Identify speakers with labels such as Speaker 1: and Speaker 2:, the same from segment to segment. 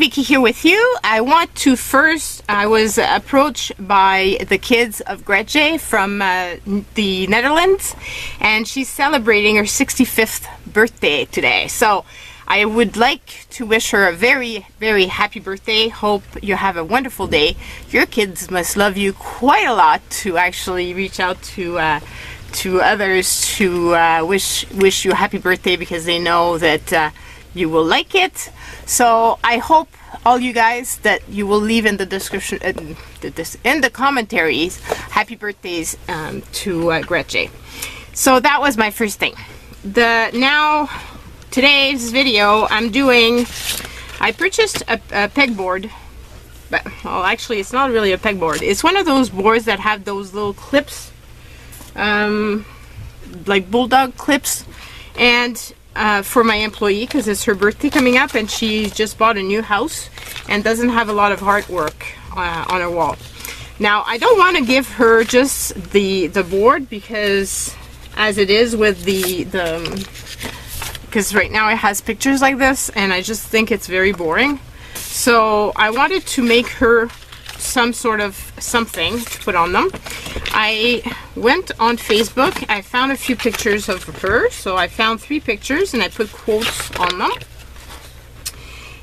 Speaker 1: Vicky here with you. I want to first, I was approached by the kids of Gretje from the Netherlands, and she's celebrating her 65th birthday today. So I would like to wish her a very, very happy birthday. Hope you have a wonderful day. Your kids must love you quite a lot to actually reach out to others to wish you a happy birthday, because they know that you will like it. So I hope all you guys that you will leave in the description, in the commentaries, happy birthdays to Gretje. So that was my first thing. Now today's video I purchased a pegboard, but well, actually it's not really a pegboard. It's one of those boards that have those little clips, like bulldog clips, and for my employee, because it's her birthday coming up and she just bought a new house and doesn't have a lot of artwork on her wall. Now I don't want to give her just the board, because as it is with because right now it has pictures like this and I just think it's very boring. So I wanted to make her some sort of something to put on them. I went on Facebook, I found a few pictures of her, so I found 3 pictures and I put quotes on them.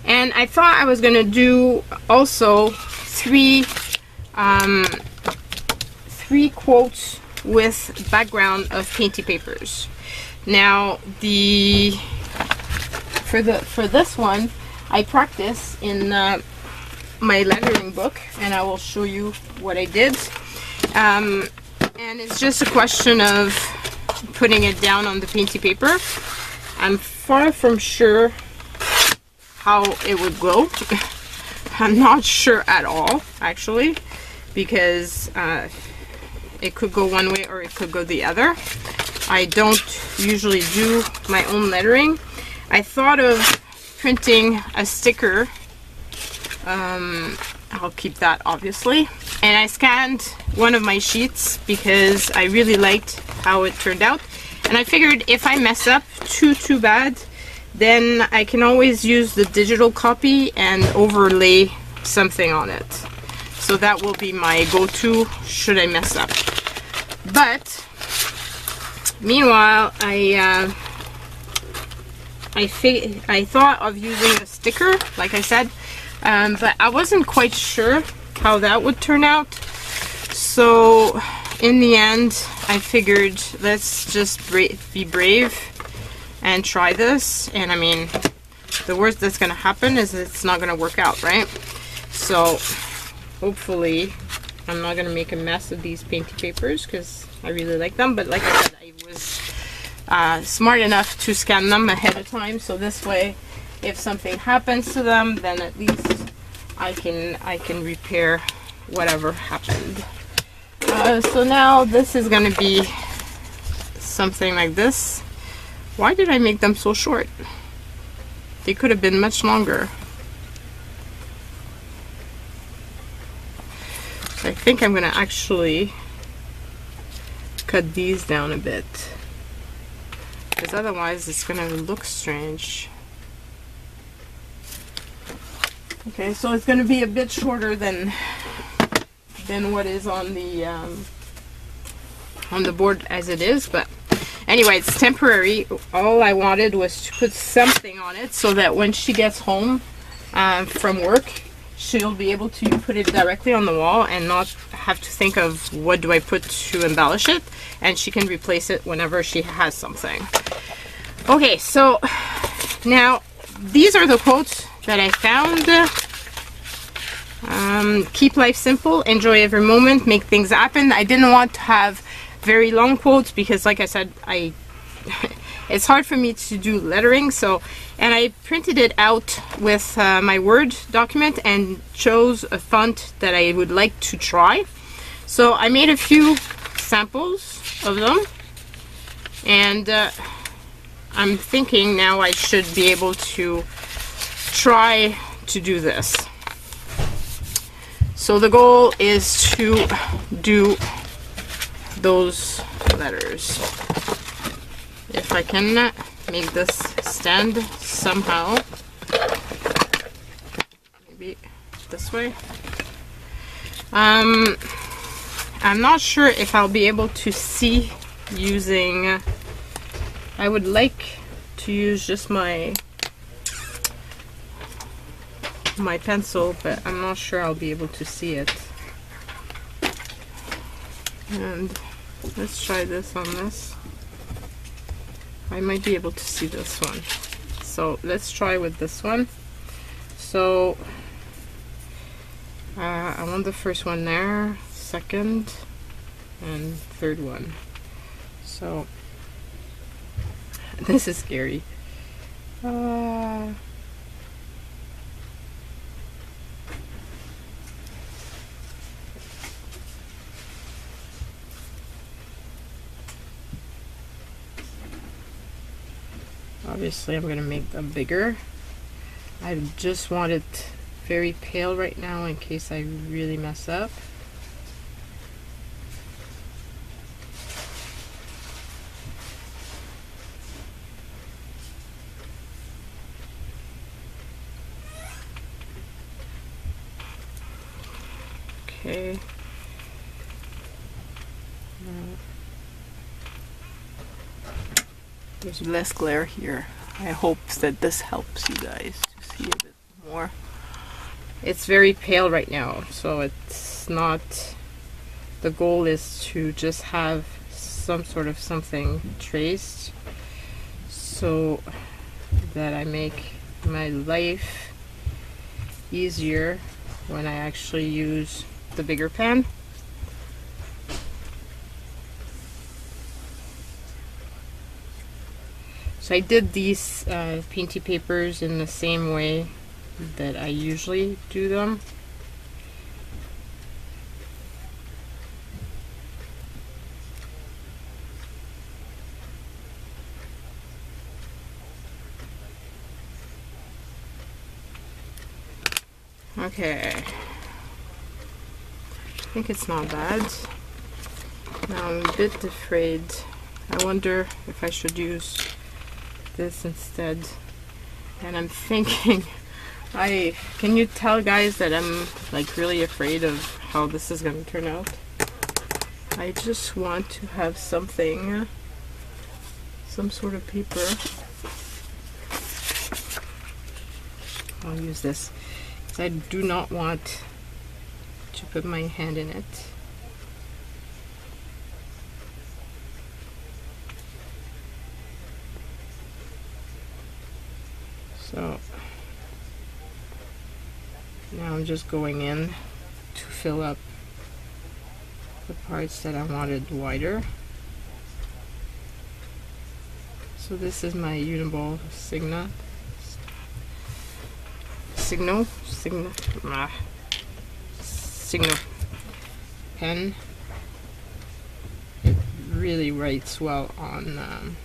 Speaker 1: And I thought I was gonna do also 3 quotes with background of painty papers. Now for this one I practice in my lettering book, and I will show you what I did. And it's just a question of putting it down on the painty paper. I'm far from sure how it would go. I'm not sure at all, actually, because it could go one way or it could go the other. I don't usually do my own lettering. I thought of printing a sticker. I'll keep that, obviously. And I scanned one of my sheets because I really liked how it turned out. And I figured if I mess up too bad, then I can always use the digital copy and overlay something on it. So that will be my go-to should I mess up. But meanwhile, I thought of using a sticker, like I said, but I wasn't quite sure how that would turn out. So in the end, I figured let's just be brave and try this. And I mean, the worst that's gonna happen is it's not gonna work out, right? So hopefully I'm not gonna make a mess of these painty papers, because I really like them. But like I said, I was smart enough to scan them ahead of time, so this way if something happens to them, then at least I can repair whatever happened. So now this is gonna be something like this. Why did I make them so short? They could have been much longer. I think I'm gonna actually cut these down a bit, because otherwise it's gonna look strange. Okay, so it's gonna be a bit shorter than what is on the board as it is, but anyway, it's temporary. All I wanted was to put something on it so that when she gets home from work, she'll be able to put it directly on the wall and not have to think of what do I put to embellish it, and she can replace it whenever she has something. Okay, so now these are the quotes that I found. Keep life simple, enjoy every moment, make things happen. I didn't want to have very long quotes because, like I said, it's hard for me to do lettering. So, and I printed it out with my Word document and chose a font that I would like to try. So I made a few samples of them, and I'm thinking now I should be able to try to do this. So the goal is to do those letters. If I can make this stand somehow. maybe this way. I'm not sure if I'll be able to see using, I would like to use just my pencil, but I'm not sure I'll be able to see it. And let's try this on this. I might be able to see this one. So let's try with this one. So I want the first one there, second, and third one. So this is scary. Obviously I'm gonna make them bigger. I just want it very pale right now in case I really mess up. Okay. There's less glare here. I hope that this helps you guys to see a bit more. It's very pale right now, so it's not, the goal is to just have some sort of something traced so that I make my life easier when I actually use the bigger pen. So I did these painty papers in the same way that I usually do them. Okay, I think it's not bad. Now I'm a bit afraid. I wonder if I should use this instead. And I'm thinking, can you tell guys that I'm like really afraid of how this is going to turn out? I just want to have something, some sort of paper. I'll use this because I do not want to put my hand in it. So now I'm just going in to fill up the parts that I wanted wider. So this is my Uniball Signal pen. It really writes well on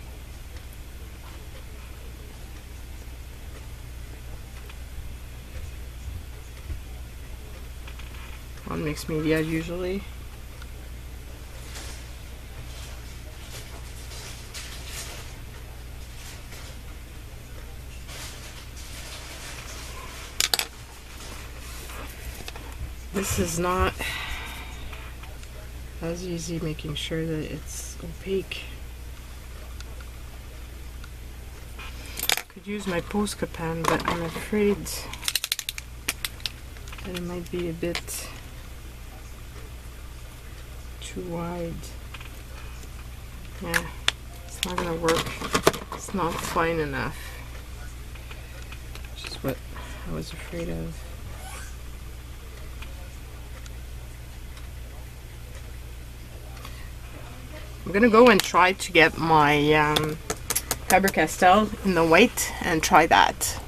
Speaker 1: mixed media usually. This is not as easy, making sure that it's opaque. Could use my Posca pen, but I'm afraid that it might be a bit too wide. Yeah, it's not gonna work. It's not fine enough. Which is what I was afraid of. I'm gonna go and try to get my Faber-Castell in the white and try that.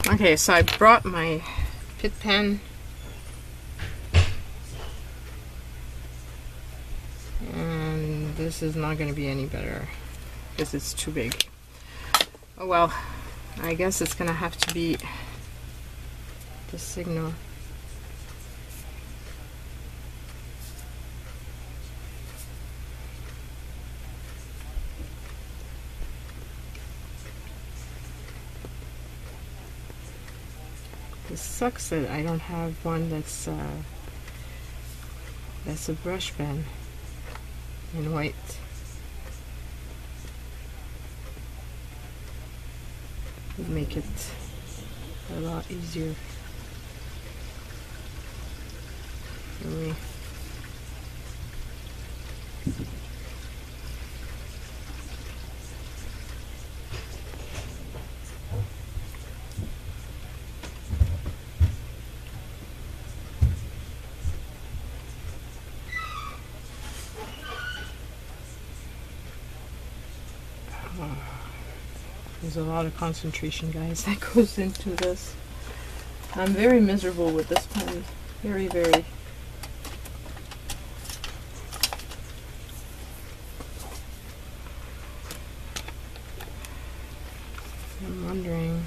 Speaker 1: Okay, so I brought my Pitt pen. And this is not going to be any better because it's too big. Oh well, I guess it's going to have to be the Signal. This sucks that I don't have one that's a brush pen in white. Would make it a lot easier for me. There's a lot of concentration, guys, that goes into this. I'm very miserable with this pen. Very, very. I'm wondering.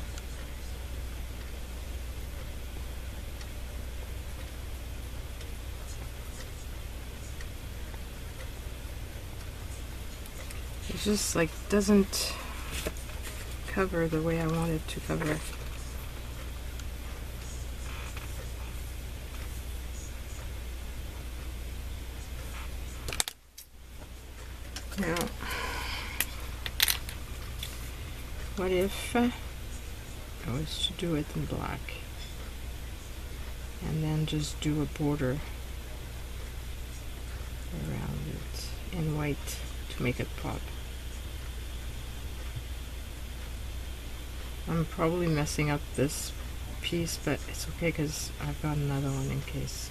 Speaker 1: It just like doesn't cover the way I want it to cover. Now, what if I was to do it in black and then just do a border around it in white to make it pop? I'm probably messing up this piece, but it's okay because I've got another one in case.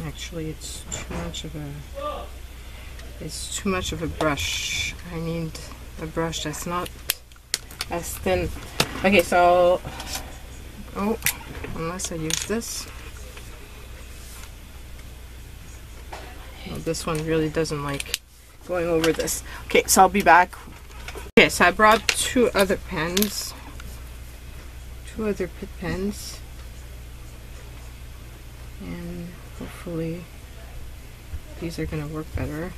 Speaker 1: Actually, it's too much of a brush. I need a brush that's not as thin. Okay, so unless I use this. This one really doesn't like going over this. Okay, so I'll be back. Okay, so I brought two other pens. Two other Pitt pens. And hopefully these are going to work better.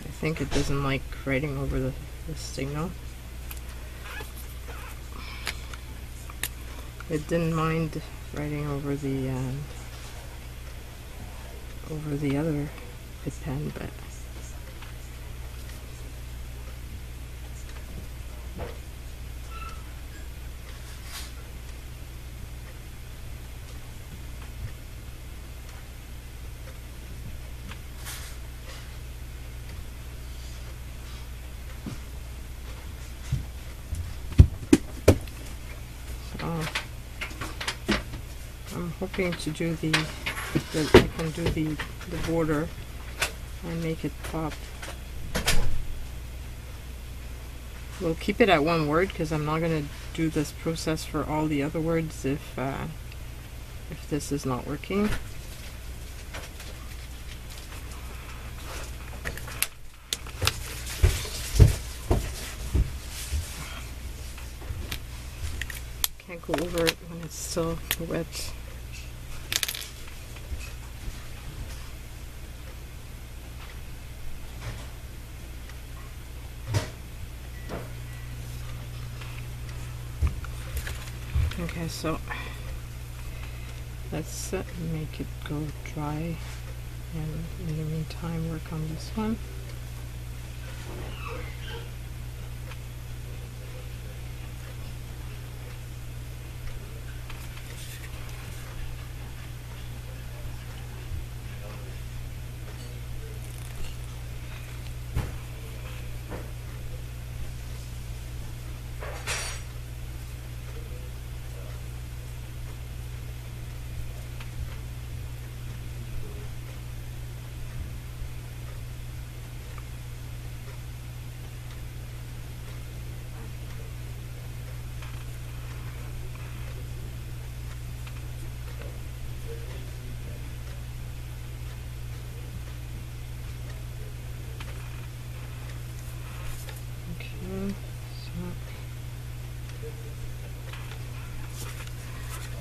Speaker 1: I think it doesn't like writing over the signal. It didn't mind writing over the other Pitt pen, but I'm hoping to do I can do the border and make it pop. We'll keep it at one word because I'm not going to do this process for all the other words if this is not working. Can't go over it when it's still wet. Okay, so let's make it go dry, and in the meantime work on this one.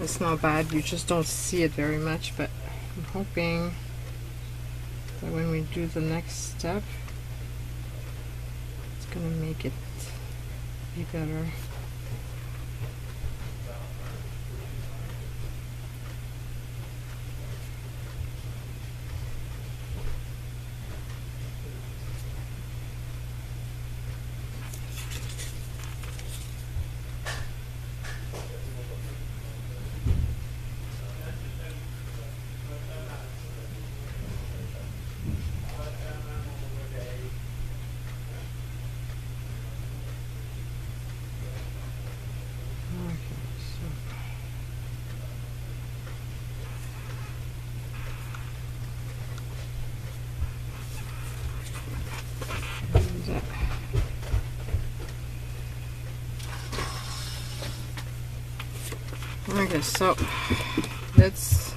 Speaker 1: It's not bad, you just don't see it very much, but I'm hoping that when we do the next step, it's gonna make it be better. Okay, so let's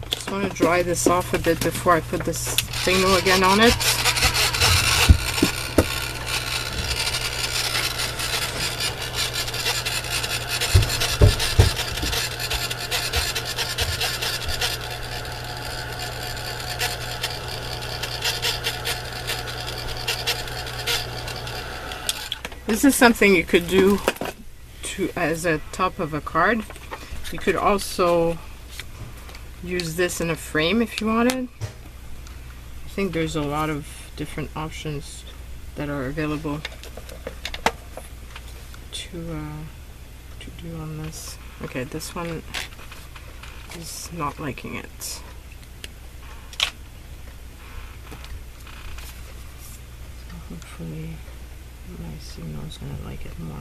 Speaker 1: just want to dry this off a bit before I put this signal again on it. This is something you could do as a top of a card. You could also use this in a frame if you wanted. I think there's a lot of different options that are available to do on this. Okay, this one is not liking it. So hopefully my signal is going to like it more.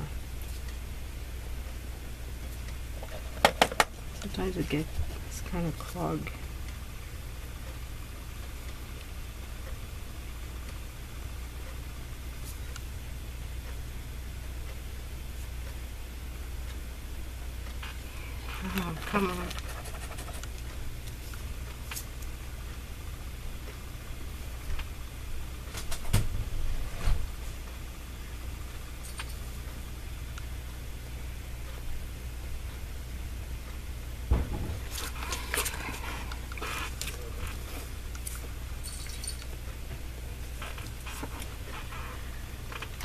Speaker 1: Sometimes it gets kind of clogged. Oh, come on.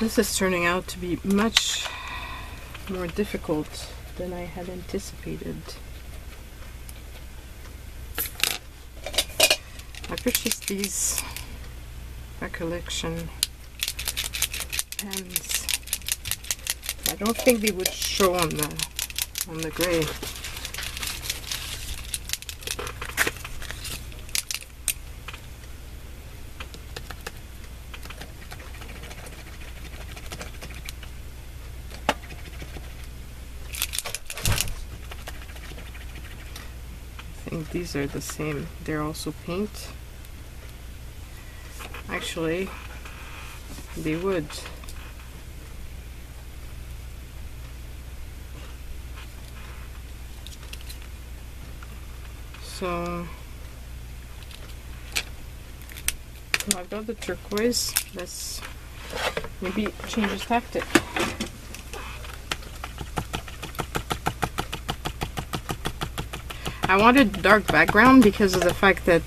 Speaker 1: This is turning out to be much more difficult than I had anticipated. I purchased these recollection pens. I don't think they would show on the gray. These are the same. They're also paint. Actually, they would. So I've got the turquoise. Let's maybe change the tactic. I wanted dark background because of the fact that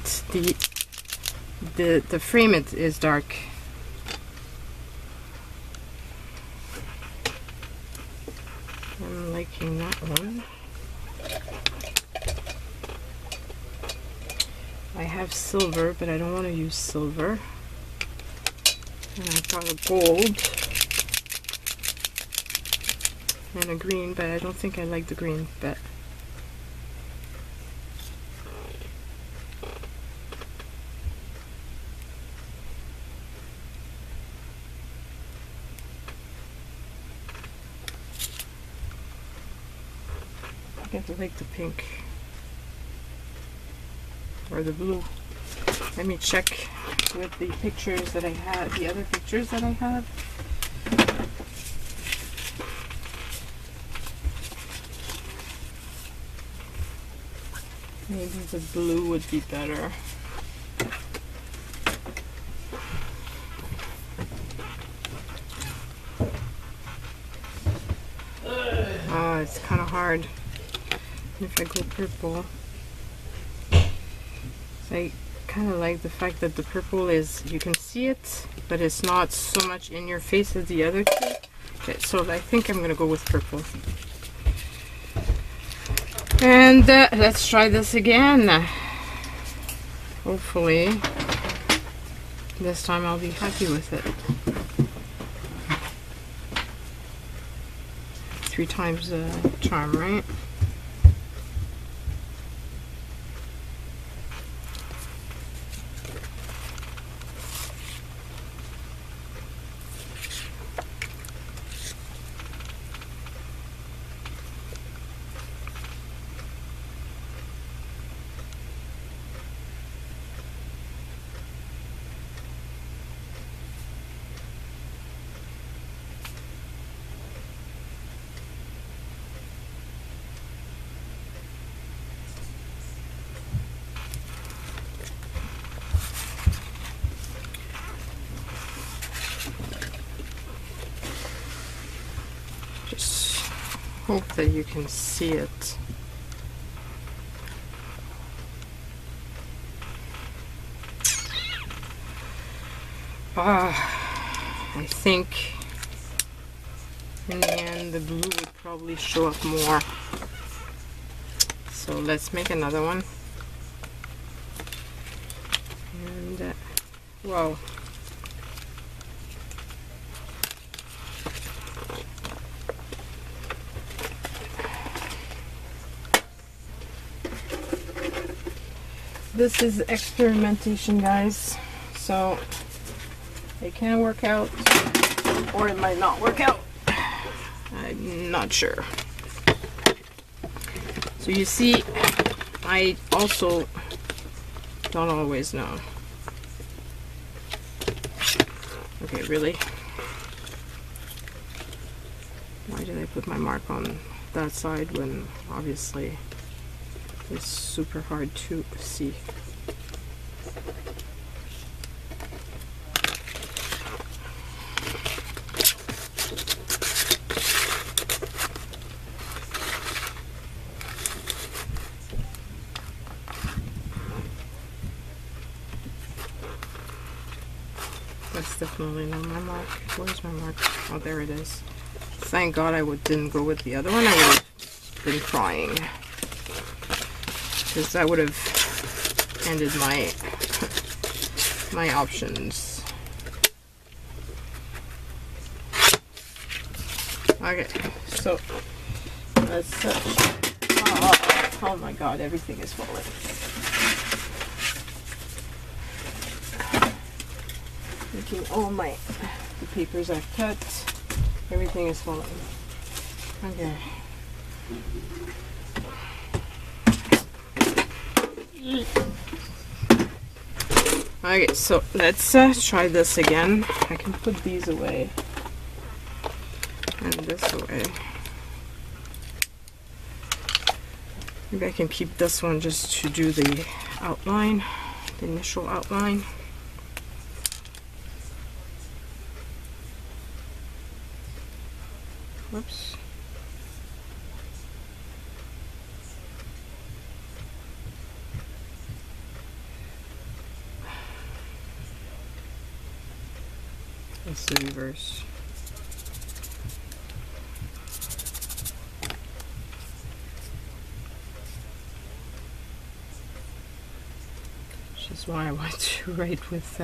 Speaker 1: the frame is dark. I'm liking that one. I have silver, but I don't want to use silver. And I've got a gold and a green, but I don't think I like the green, but I like the pink or the blue. Let me check with the pictures that I have, the other pictures that I have. Maybe the blue would be better. Oh, it's kind of hard. If I go purple, I kind of like the fact that the purple is, you can see it, but it's not so much in your face as the other two. Okay, so I think I'm gonna go with purple. And let's try this again. Hopefully, this time I'll be happy with it. 3 times the charm, right? Hope that you can see it. I think in the end the blue would probably show up more. So let's make another one. And wow. This is experimentation, guys, so it can work out or it might not work out. I'm not sure. So you see, I also don't always know. Okay, really? Why did I put my mark on that side when obviously it's super hard to see? That's definitely not my mark. Where's my mark? Oh, there it is. Thank God I didn't go with the other one. I would have been crying, because that would have ended my options. Okay, so as such, oh my God, everything is falling. Making all the papers I've cut, everything is falling. Okay. Okay, so let's try this again. I can put these away and this away. Maybe I can keep this one just to do the outline, the initial outline. Whoops. That's the reverse. Which is why I want to write with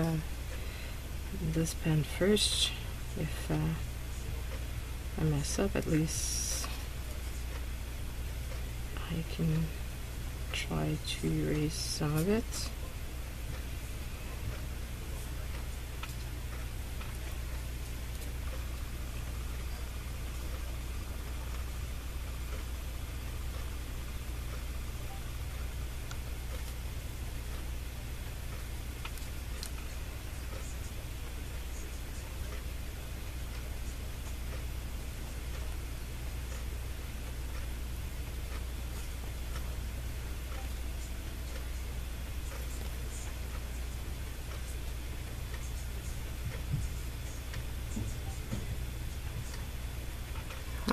Speaker 1: this pen first. If I mess up, at least I can try to erase some of it.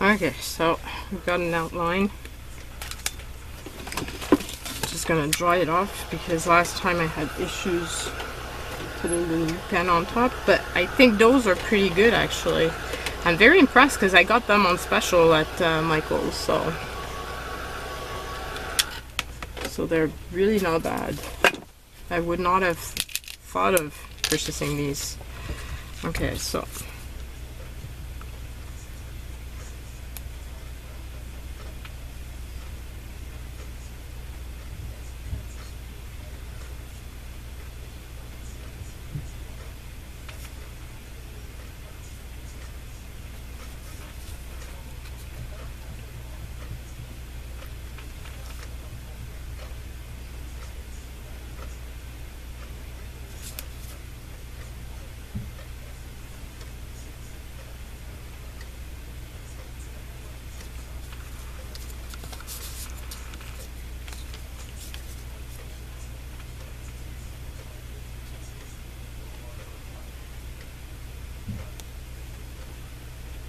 Speaker 1: Okay, so we've got an outline. gonna dry it off because last time I had issues putting the new pen on top, but I think those are pretty good actually. I'm very impressed because I got them on special at Michael's, so they're really not bad. I would not have thought of purchasing these. Okay, so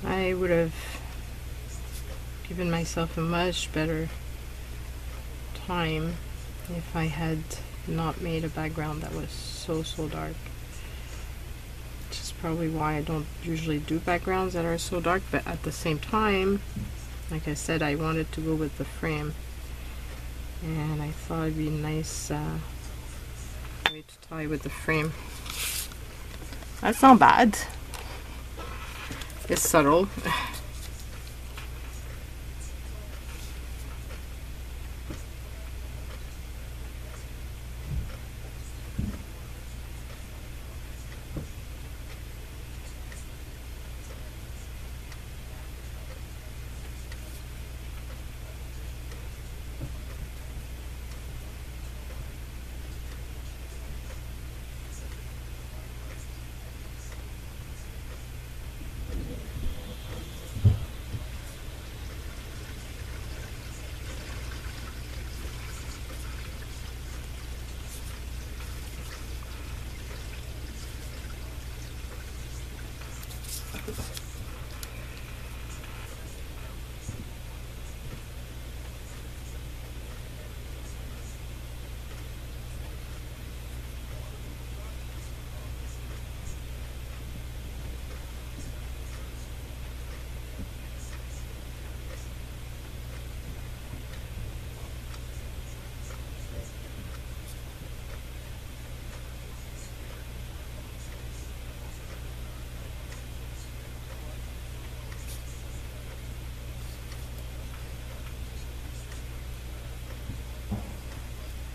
Speaker 1: I would have given myself a much better time if I had not made a background that was so dark. Which is probably why I don't usually do backgrounds that are so dark, but at the same time, like I said, I wanted to go with the frame, and I thought it'd be a nice way to tie with the frame. That's not bad. It's subtle.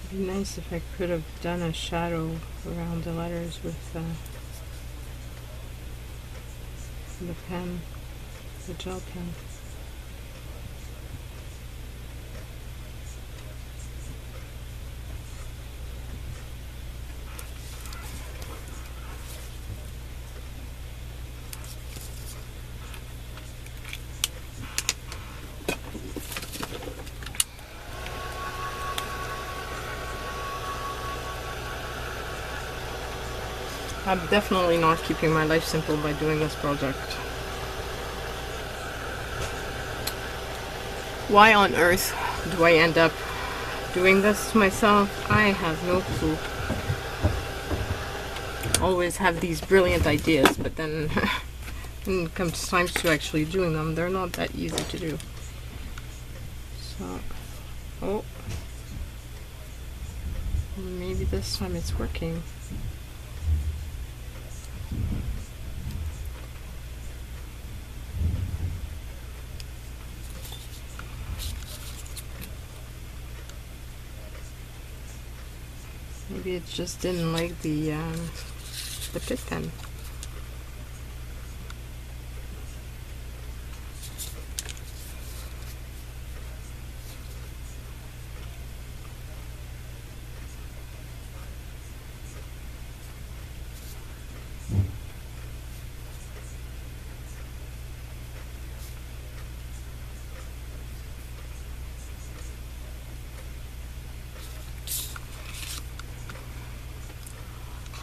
Speaker 1: It'd be nice if I could have done a shadow around the letters with the pen, the gel pen. I'm definitely not keeping my life simple by doing this project. Why on earth do I end up doing this to myself? I have no clue. Always have these brilliant ideas, but then when it comes time to actually doing them, they're not that easy to do. So, oh, maybe this time it's working. Maybe it just didn't like the pit pen.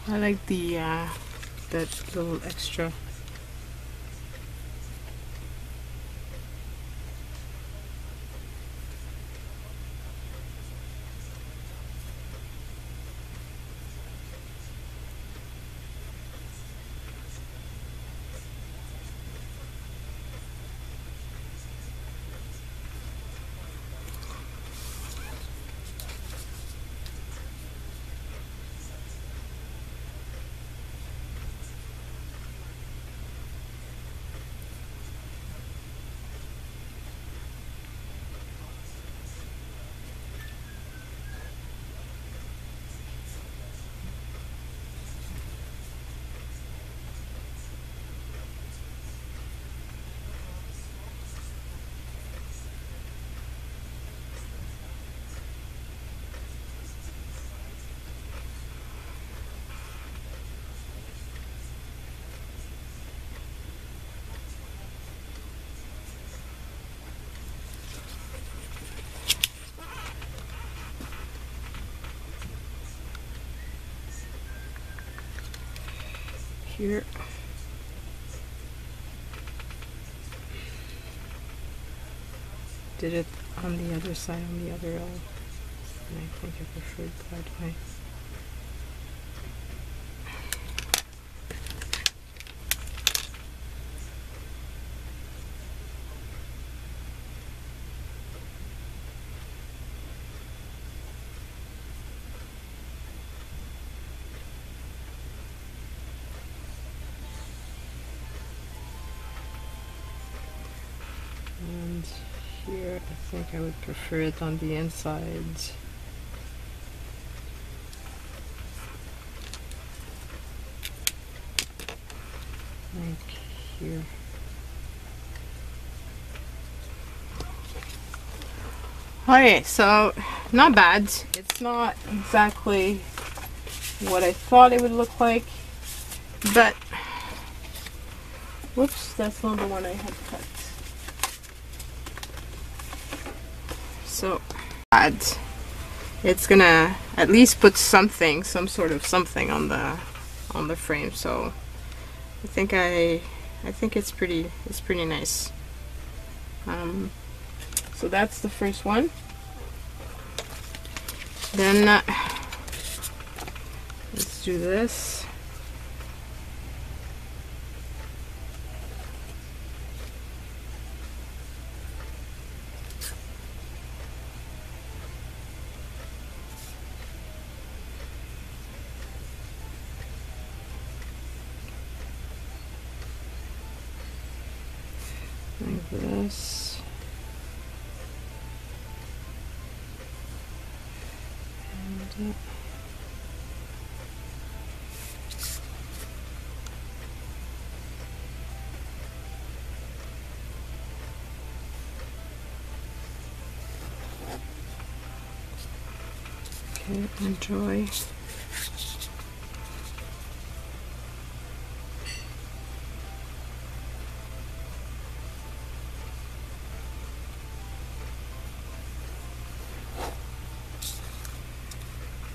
Speaker 1: I like the that little extra. here. Did it on the other side, on the other L, and I think I preferred that way. And here, I think I would prefer it on the inside. Like here. Okay, so not bad. It's not exactly what I thought it would look like, but whoops, that's not the one I had cut. So it's gonna at least put something, some sort of something on the frame. So I think it's pretty nice. So that's the first one. Then let's do this. Like this. And okay, enjoy.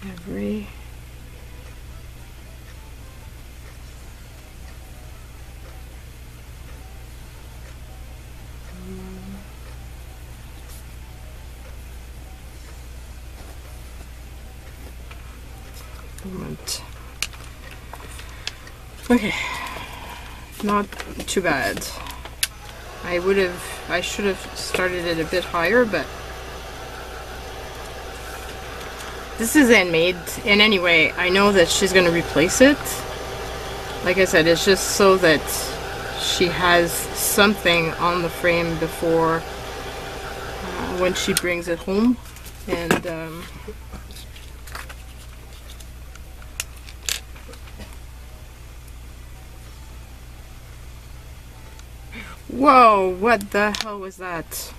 Speaker 1: Every moment. Okay, not too bad. I should have started it a bit higher, but this is handmade, and anyway, I know that she's going to replace it. Like I said, it's just so that she has something on the frame before when she brings it home. And whoa, what the hell was that?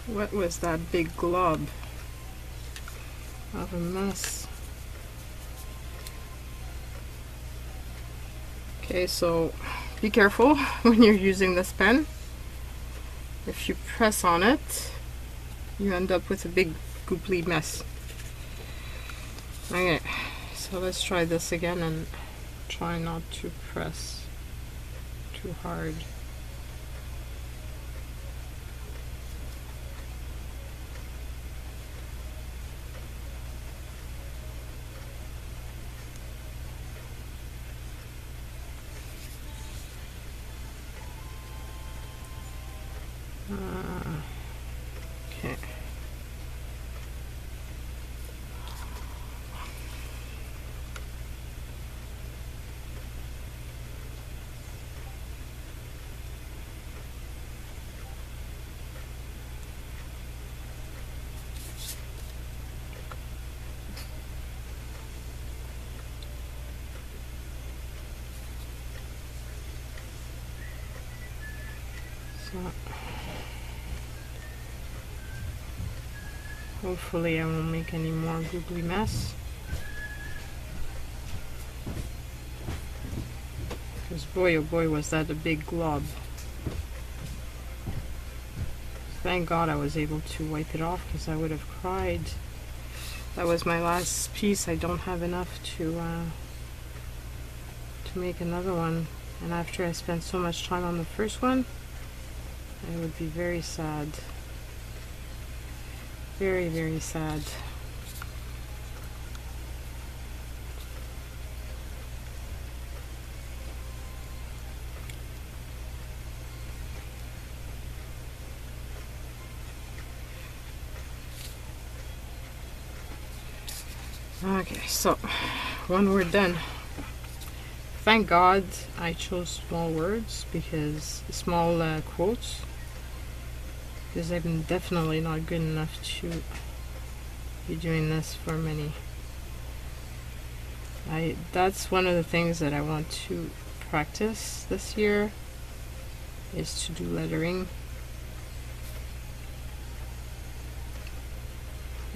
Speaker 1: What was that big glob of a mess? Okay, so be careful when you're using this pen. If you press on it, you end up with a big gooply mess. Okay, so let's try this again and try not to press too hard. Okay. So hopefully I won't make any more googly mess, because boy oh boy was that a big glob. Thank God I was able to wipe it off, because I would have cried. That was my last piece. I don't have enough to make another one. And after I spent so much time on the first one, I would be very sad. Very, very sad. Okay, so when we're done, thank God I chose small words, because small quotes, because I'm definitely not good enough to be doing this for many. That's one of the things that I want to practice this year, is to do lettering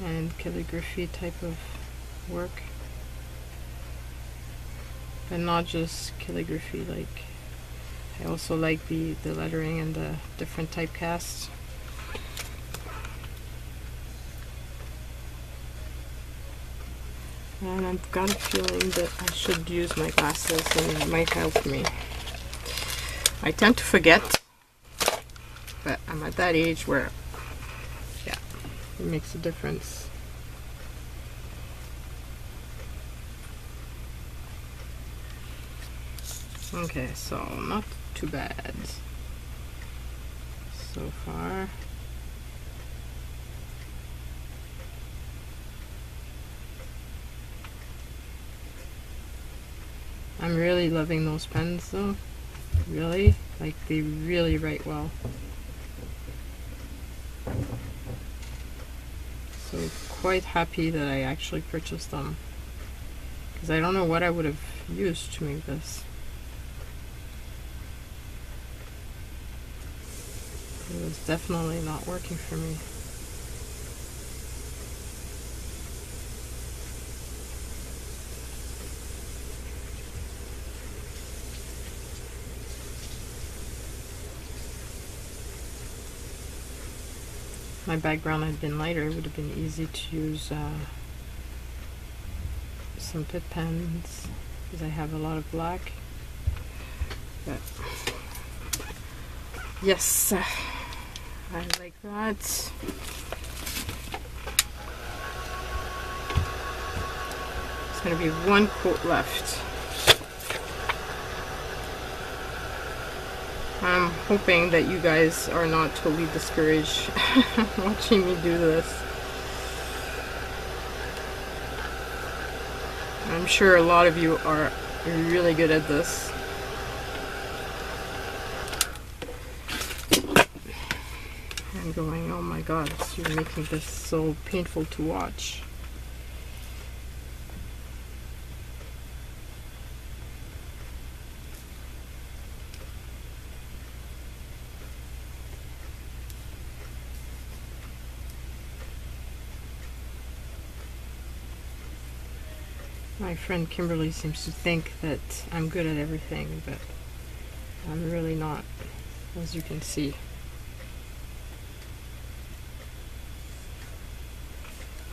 Speaker 1: and calligraphy type of work, but not just calligraphy. Like, I also like the lettering and the different typecasts. And I've got a feeling that I should use my glasses, and it might help me. I tend to forget, but I'm at that age where, yeah, it makes a difference. Okay, so not too bad so far. I'm really loving those pens though. Really, like, they really write well. So quite happy that I actually purchased them, because I don't know what I would have used to make this. It was definitely not working for me. If my background had been lighter, it would have been easy to use some pit pens, because I have a lot of black. But yes, I like that. There's going to be one quote left. I'm hoping that you guys are not totally discouraged watching me do this. I'm sure a lot of you are really good at this. I'm going, oh my God, you're making this so painful to watch. My friend Kimberly seems to think that I'm good at everything, but I'm really not, as you can see.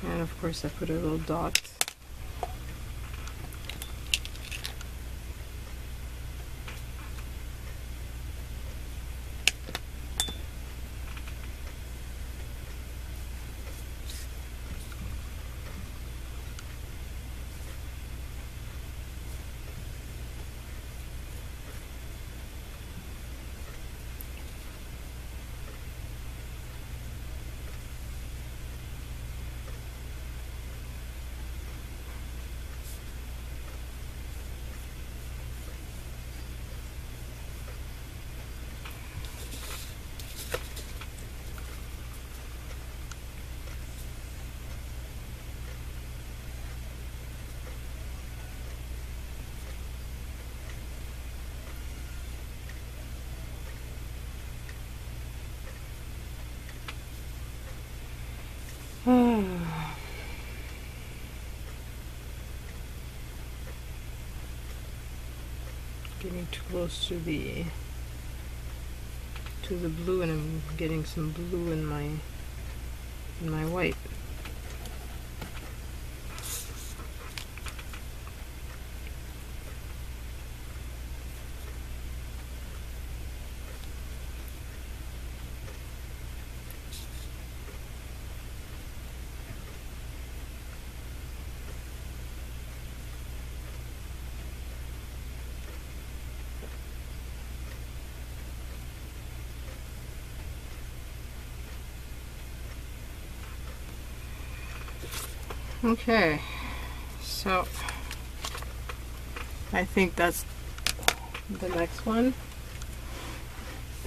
Speaker 1: And of course I put a little dot. Getting too close to to the blue, and I'm getting some blue in my white. Okay, so I think that's the next one,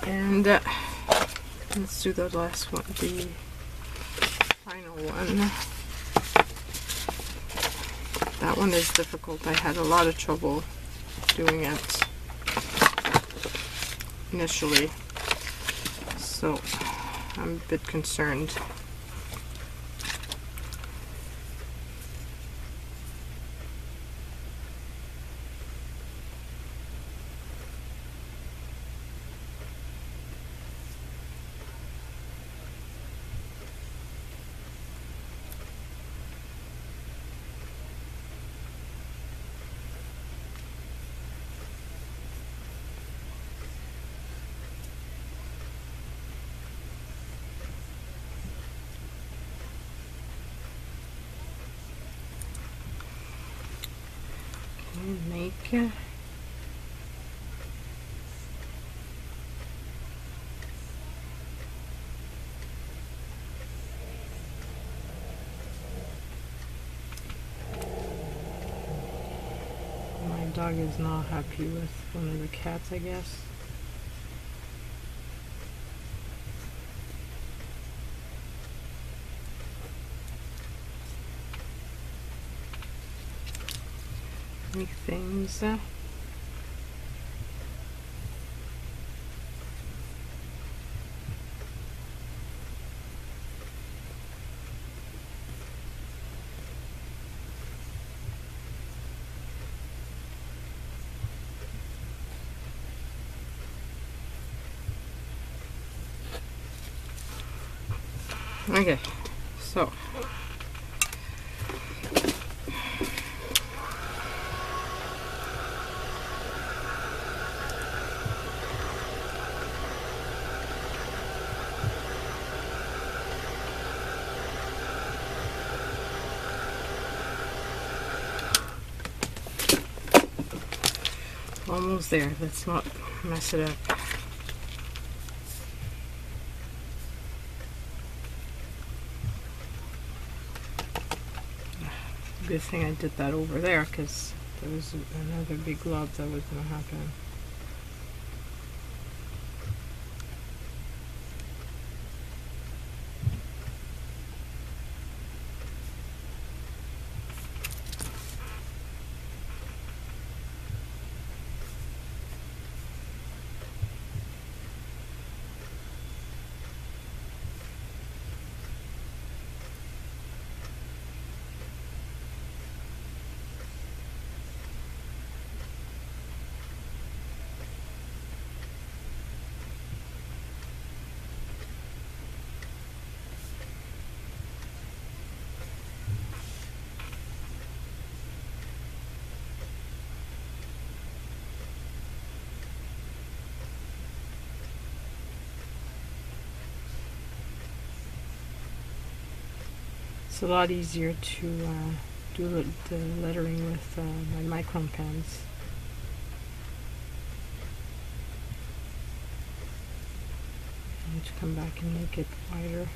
Speaker 1: and let's do the last one, the final one. That one is difficult. I had a lot of trouble doing it initially, so I'm a bit concerned. Make my dog is not happy with one of the cats, I guess. Make things okay, so almost there. Let's not mess it up. Good thing I did that over there, because there was another big glob that was going to happen. It's a lot easier to do the lettering with my micron pens. I need to come back and make it wider.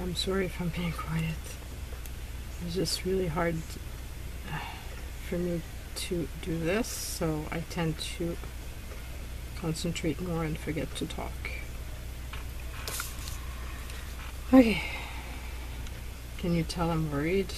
Speaker 1: I'm sorry if I'm being quiet. It's just really hard for me to do this, so I tend to concentrate more and forget to talk. Okay. Can you tell I'm worried?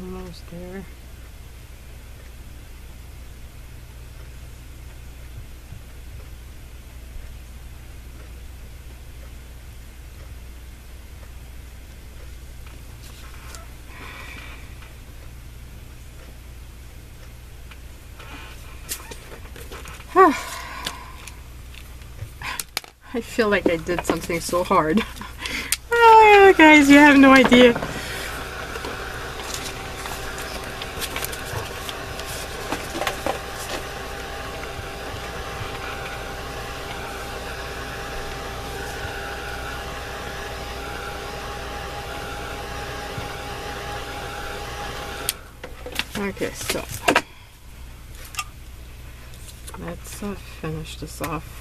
Speaker 1: Almost there. I feel like I did something so hard. Oh, guys, you have no idea. Okay, so let's finish this off.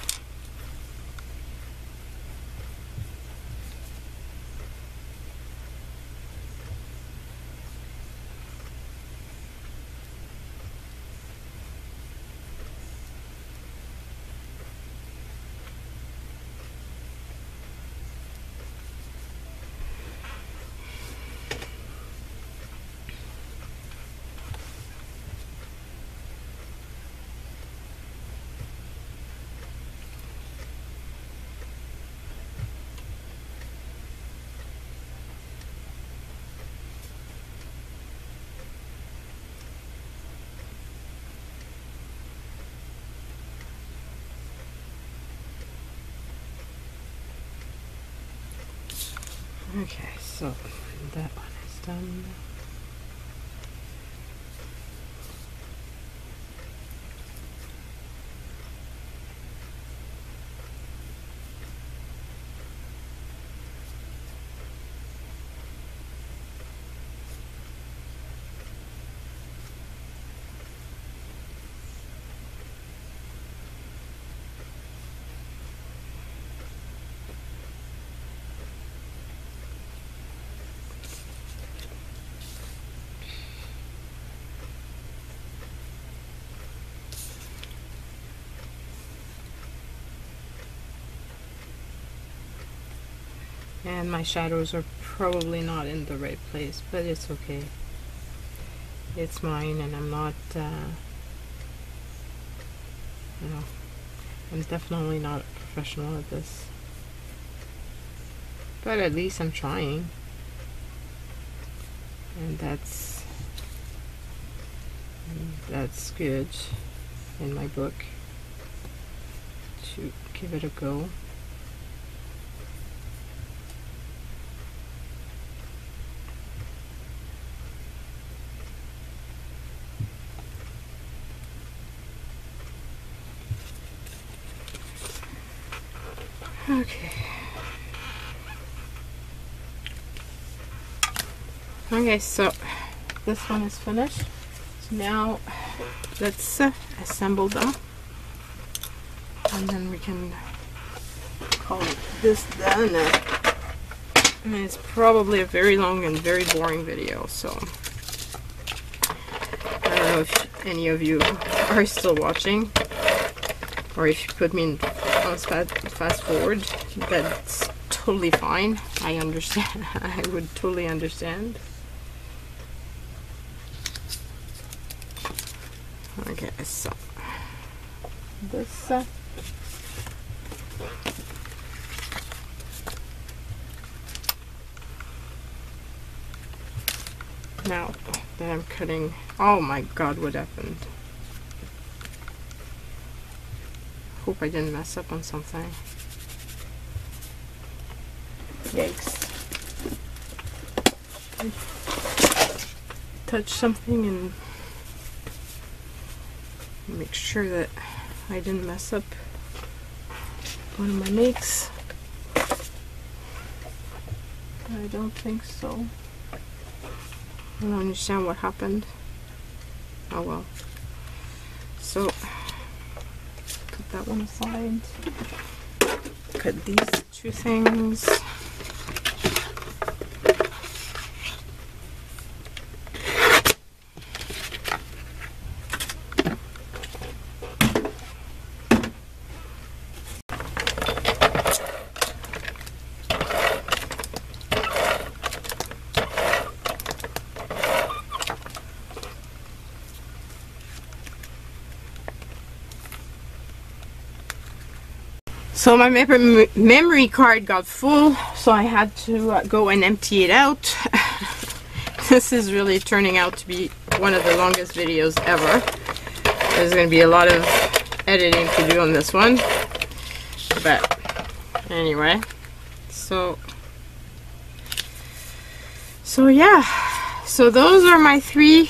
Speaker 1: Okay, so that one is done. And my shadows are probably not in the right place, but it's okay. It's mine, and I'm not, you know, I'm definitely not a professional at this. But at least I'm trying. And that's good in my book, to give it a go. Okay. Okay, so this one is finished. So now let's assemble them, and then we can call this done. And it's probably a very long and very boring video, so I don't know if any of you are still watching, or if you put me in fast forward. That's totally fine. I understand. I would totally understand. Okay, so this Now that I'm cutting, oh my god, what happened? Hope I didn't mess up on something. Yikes. Touch something and make sure that I didn't mess up one of my makes. I don't think so. I don't understand what happened. Oh well. So, put that one aside. Cut these two things. So my memory card got full, so I had to go and empty it out. This is really turning out to be one of the longest videos ever. There's going to be a lot of editing to do on this one. But anyway, so yeah. So those are my 3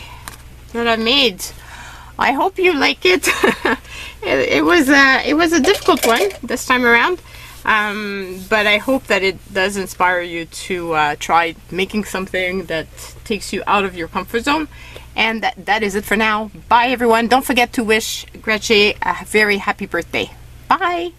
Speaker 1: that I made. I hope you like it. It was a difficult one this time around, but I hope that it does inspire you to try making something that takes you out of your comfort zone. And that is it for now. Bye everyone. Don't forget to wish Gretchen a very happy birthday. Bye.